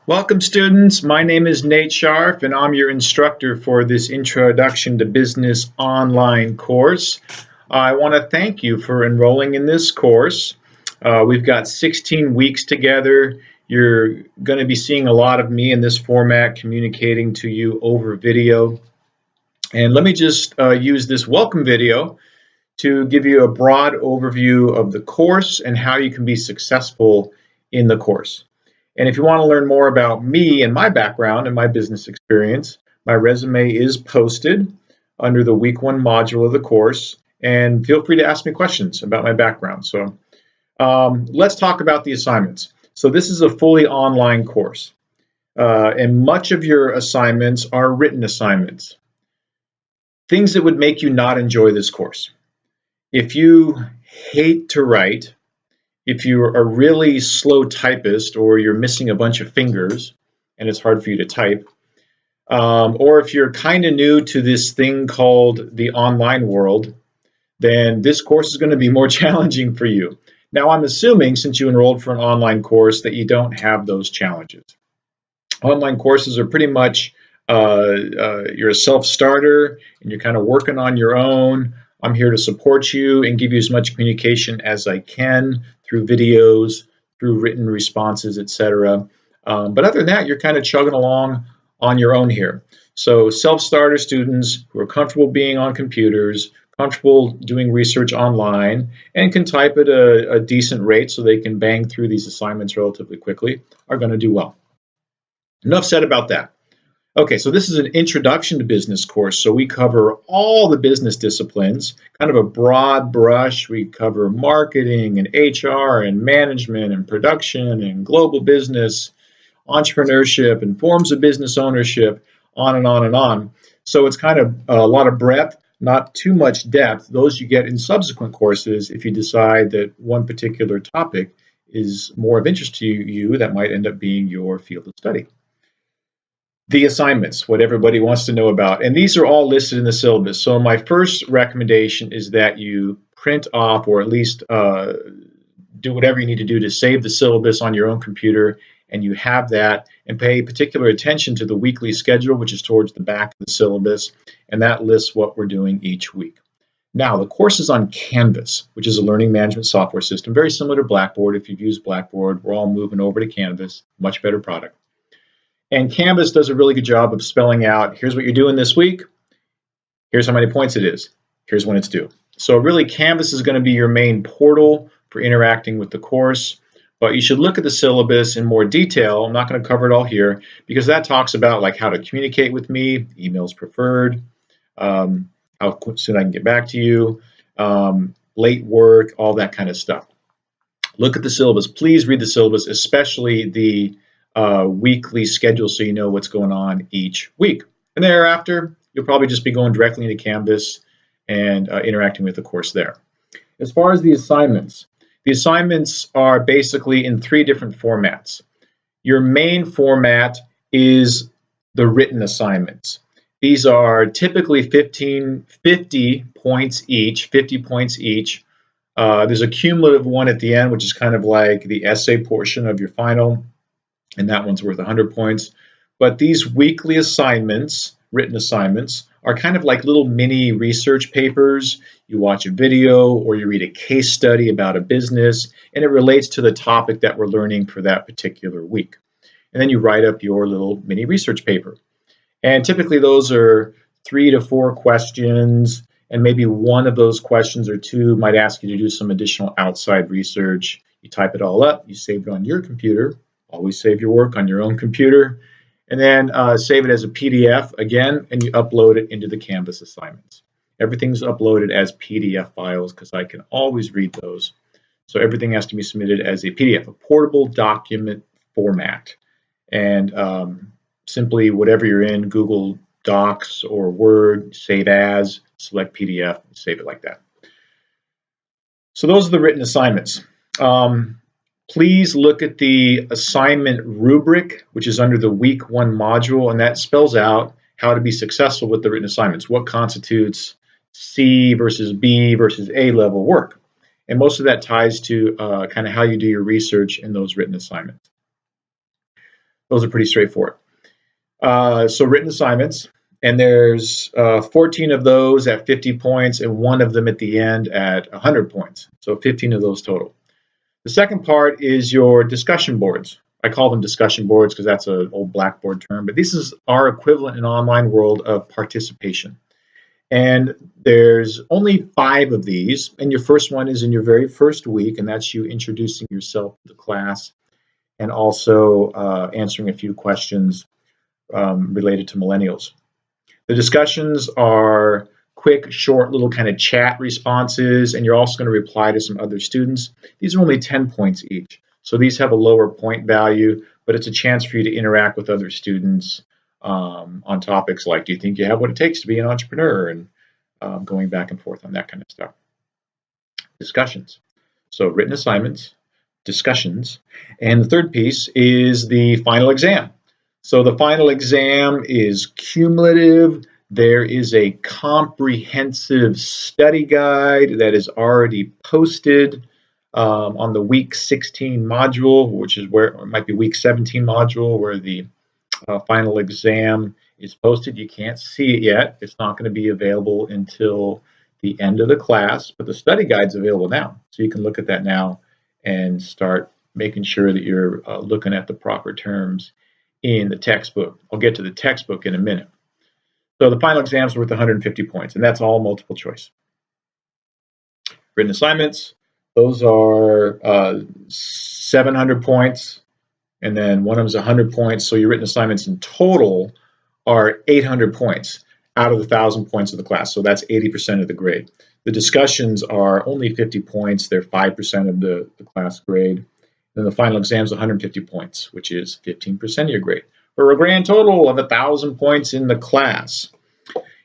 Welcome, students. My name is Nate Scharff, and I'm your instructor for this Introduction to Business online course. I want to thank you for enrolling in this course. We've got 16 weeks together. You're going to be seeing a lot of me in this format, communicating to you over video. And let me just use this welcome video to give you a broad overview of the course and how you can be successful in the course. And if you want to learn more about me and my background and my business experience, my resume is posted under the week 1 module of the course. And feel free to ask me questions about my background. So let's talk about the assignments. So this is a fully online course. And much of your assignments are written assignments. Things that would make you not enjoy this course. If you hate to write, if you're a really slow typist or you're missing a bunch of fingers and it's hard for you to type, or if you're kind of new to this thing called the online world, then this course is going to be more challenging for you. Now, I'm assuming since you enrolled for an online course that you don't have those challenges. Online courses are pretty much, you're a self-starter and you're kind of working on your own. I'm here to support you and give you as much communication as I can through videos, through written responses, etc. But other than that, you're kind of chugging along on your own here. So self-starter students who are comfortable being on computers, comfortable doing research online, and can type at a decent rate so they can bang through these assignments relatively quickly are going to do well. Enough said about that. Okay, so this is an introduction to business course. So we cover all the business disciplines, kind of a broad brush. We cover marketing and HR and management and production and global business, entrepreneurship and forms of business ownership, on and on and on. So it's kind of a lot of breadth, not too much depth. Those you get in subsequent courses if you decide that one particular topic is more of interest to you, that might end up being your field of study. The assignments, what everybody wants to know about. And these are all listed in the syllabus. So my first recommendation is that you print off or at least do whatever you need to do to save the syllabus on your own computer, and you have that, and pay particular attention to the weekly schedule, which is towards the back of the syllabus, and that lists what we're doing each week. Now, the course is on Canvas, which is a learning management software system, very similar to Blackboard. If you've used Blackboard, we're all moving over to Canvas, much better product. And Canvas does a really good job of spelling out, here's what you're doing this week, here's how many points it is, here's when it's due. So really, Canvas is going to be your main portal for interacting with the course, but you should look at the syllabus in more detail. I'm not going to cover it all here, because that talks about like how to communicate with me, emails preferred, how soon I can get back to you, late work, all that kind of stuff. Look at the syllabus. Please read the syllabus, especially the weekly schedule, so you know what's going on each week. And thereafter, you'll probably just be going directly into Canvas and interacting with the course there. As far as the assignments are basically in 3 different formats. Your main format is the written assignments. These are typically 50 points each, 50 points each. There's a cumulative one at the end, which is kind of like the essay portion of your final, and that one's worth 100 points. But these weekly assignments, written assignments, are kind of like little mini research papers. You watch a video or you read a case study about a business, and it relates to the topic that we're learning for that particular week. And then you write up your little mini research paper. And typically those are 3 to 4 questions, and maybe one of those questions or 2 might ask you to do some additional outside research. You type it all up, you save it on your computer. Always save your work on your own computer, and then save it as a PDF again, and you upload it into the Canvas assignments. Everything's uploaded as PDF files because I can always read those. So everything has to be submitted as a PDF, a portable document format. And simply whatever you're in, Google Docs or Word, save as, select PDF, and save it like that. So those are the written assignments. Please look at the assignment rubric, which is under the week 1 module, and that spells out how to be successful with the written assignments, what constitutes C versus B versus A level work. And most of that ties to kind of how you do your research in those written assignments. Those are pretty straightforward. So written assignments, and there's 14 of those at 50 points and one of them at the end at 100 points. So 15 of those total. The second part is your discussion boards. I call them discussion boards because that's an old Blackboard term, but this is our equivalent in online world of participation. And there's only 5 of these, and your first one is in your very first week, and that's you introducing yourself to the class and also answering a few questions related to millennials. The discussions are quick, short, little kind of chat responses, and you're also going to reply to some other students. These are only 10 points each, so these have a lower point value, but it's a chance for you to interact with other students on topics like, do you think you have what it takes to be an entrepreneur, and going back and forth on that kind of stuff. Discussions. So written assignments, discussions, and the third piece is the final exam. So the final exam is cumulative. There is a comprehensive study guide that is already posted on the week 16 module, which is where, or it might be week 17 module, where the final exam is posted. You can't see it yet. It's not going to be available until the end of the class, but the study guide's available now. So you can look at that now and start making sure that you're looking at the proper terms in the textbook. I'll get to the textbook in a minute. So the final exams are worth 150 points, and that's all multiple choice. Written assignments, those are 700 points, and then one of them is 100 points. So your written assignments in total are 800 points out of the 1,000 points of the class. So that's 80% of the grade. The discussions are only 50 points. They're 5% of the class grade. Then the final exam is 150 points, which is 15% of your grade, for a grand total of 1,000 points in the class.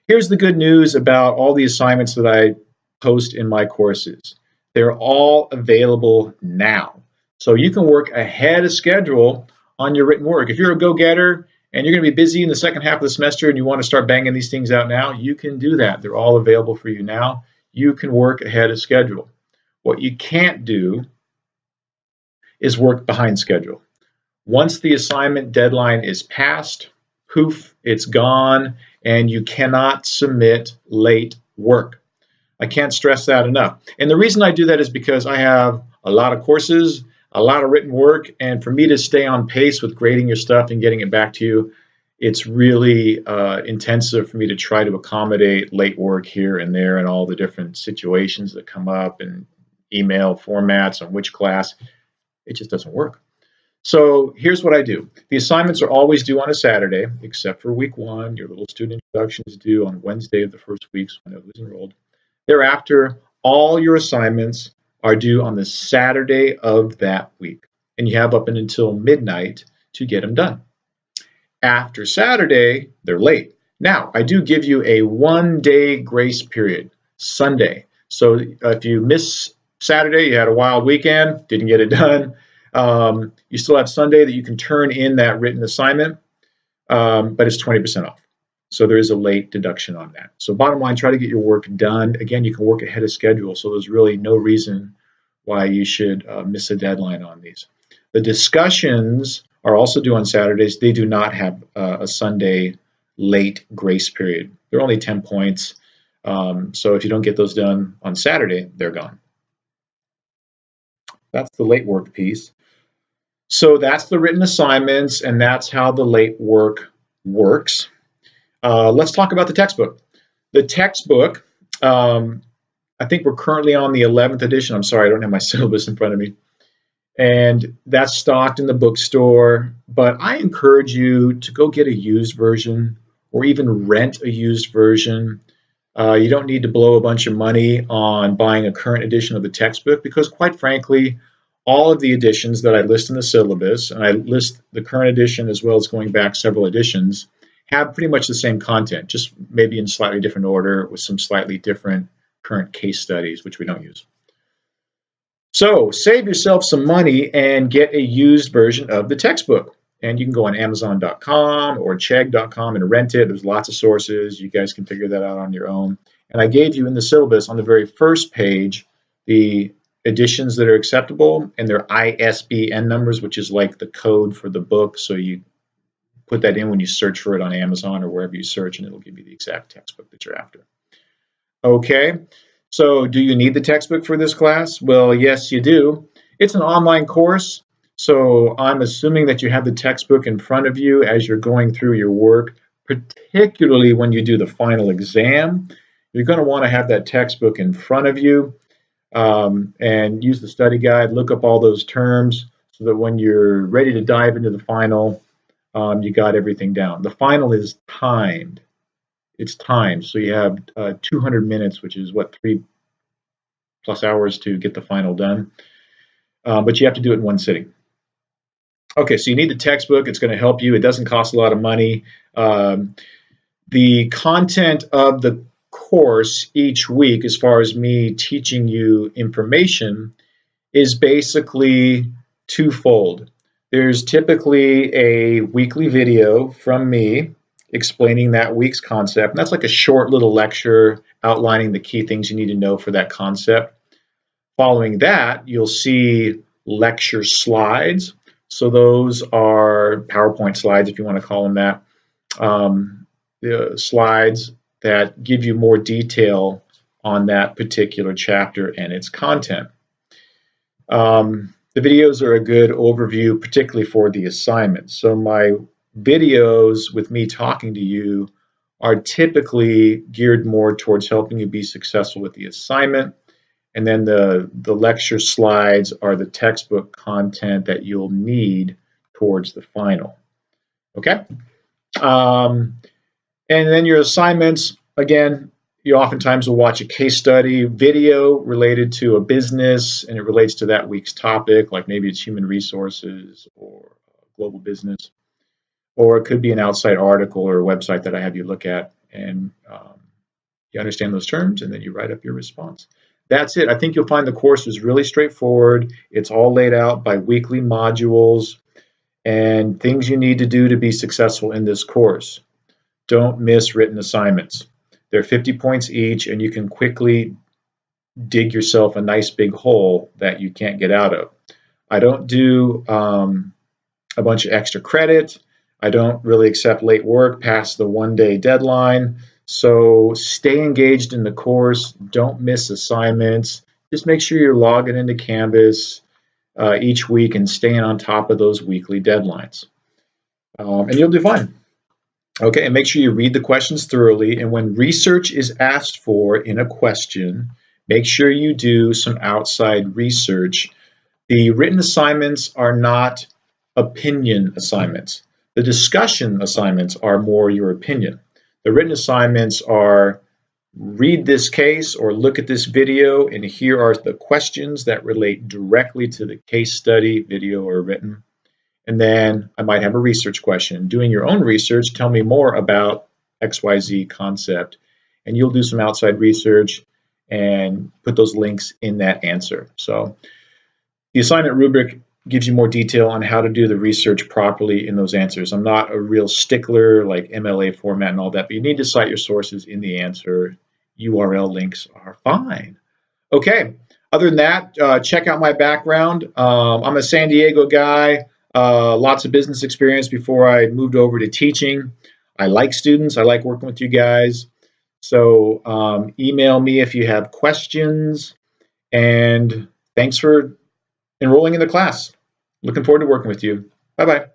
Here's the good news about all the assignments that I post in my courses. They're all available now. So you can work ahead of schedule on your written work. If you're a go-getter and you're going to be busy in the second half of the semester and you want to start banging these things out now, you can do that. They're all available for you now. You can work ahead of schedule. What you can't do is work behind schedule. Once the assignment deadline is passed, poof, it's gone, and you cannot submit late work. I can't stress that enough. And the reason I do that is because I have a lot of courses, a lot of written work, and for me to stay on pace with grading your stuff and getting it back to you, it's really intensive for me to try to accommodate late work here and there and all the different situations that come up and email formats on which class. It just doesn't work. So here's what I do. The assignments are always due on a Saturday, except for week 1. Your little student introduction is due on Wednesday of the first week when it was enrolled. Thereafter, all your assignments are due on the Saturday of that week, and you have up until midnight to get them done. After Saturday, they're late. Now, I do give you a 1-day grace period, Sunday. So if you miss Saturday, you had a wild weekend, didn't get it done, you still have Sunday that you can turn in that written assignment, but it's 20% off. So there is a late deduction on that. So bottom line, try to get your work done. Again, you can work ahead of schedule, so there's really no reason why you should miss a deadline on these. The discussions are also due on Saturdays. They do not have a Sunday late grace period. They're only 10 points. So if you don't get those done on Saturday, they're gone. That's the late work piece. So that's the written assignments, and that's how the late work works. Let's talk about the textbook. The textbook, I think we're currently on the 11th edition. I'm sorry, I don't have my syllabus in front of me. And that's stocked in the bookstore. But I encourage you to go get a used version or even rent a used version. You don't need to blow a bunch of money on buying a current edition of the textbook because, quite frankly, all of the editions that I list in the syllabus, and I list the current edition as well as going back several editions, have pretty much the same content, just maybe in slightly different order with some slightly different current case studies, which we don't use. So save yourself some money and get a used version of the textbook. And you can go on Amazon.com or Chegg.com and rent it. There's lots of sources. You guys can figure that out on your own. And I gave you in the syllabus on the very first page the editions that are acceptable and their ISBN numbers, which is like the code for the book. So you put that in when you search for it on Amazon or wherever you search, and it'll give you the exact textbook that you're after. Okay, so do you need the textbook for this class? Well, yes, you do. It's an online course, so I'm assuming that you have the textbook in front of you as you're going through your work, particularly when you do the final exam. You're going to want to have that textbook in front of you, and use the study guide, look up all those terms so that when you're ready to dive into the final, you got everything down. The final is timed. It's timed, so you have 200 minutes, which is what, 3+ hours to get the final done. But you have to do it in one sitting. Okay, so you need the textbook. It's going to help you. It doesn't cost a lot of money. The content of the course each week, as far as me teaching you information, is basically twofold. There's typically a weekly video from me explaining that week's concept, and that's like a short little lecture outlining the key things you need to know for that concept. Following that, you'll see lecture slides. So those are PowerPoint slides, if you want to call them that. The slides that give you more detail on that particular chapter and its content. The videos are a good overview, particularly for the assignments. So my videos with me talking to you are typically geared more towards helping you be successful with the assignment. And then the lecture slides are the textbook content that you'll need towards the final. Okay? And then your assignments, again, you oftentimes will watch a case study video related to a business, and it relates to that week's topic, like maybe it's human resources or global business, or it could be an outside article or a website that I have you look at, and you understand those terms, and then you write up your response. That's it. I think you'll find the course is really straightforward. It's all laid out by weekly modules and things you need to do to be successful in this course. Don't miss written assignments. They're 50 points each, and you can quickly dig yourself a nice big hole that you can't get out of. I don't do a bunch of extra credit. I don't really accept late work past the one-day deadline. So stay engaged in the course. Don't miss assignments. Just make sure you're logging into Canvas each week and staying on top of those weekly deadlines. And you'll do fine. Okay, and make sure you read the questions thoroughly. And when research is asked for in a question, make sure you do some outside research. The written assignments are not opinion assignments. The discussion assignments are more your opinion. The written assignments are read this case or look at this video, and here are the questions that relate directly to the case study, video, or written. And then I might have a research question. Doing your own research, tell me more about XYZ concept. And you'll do some outside research and put those links in that answer. So the assignment rubric gives you more detail on how to do the research properly in those answers. I'm not a real stickler like MLA format and all that, but you need to cite your sources in the answer. URL links are fine. Okay, other than that, check out my background. I'm a San Diego guy. Lots of business experience before I moved over to teaching. I like students. I like working with you guys. So email me if you have questions. And thanks for enrolling in the class. Looking forward to working with you. Bye-bye.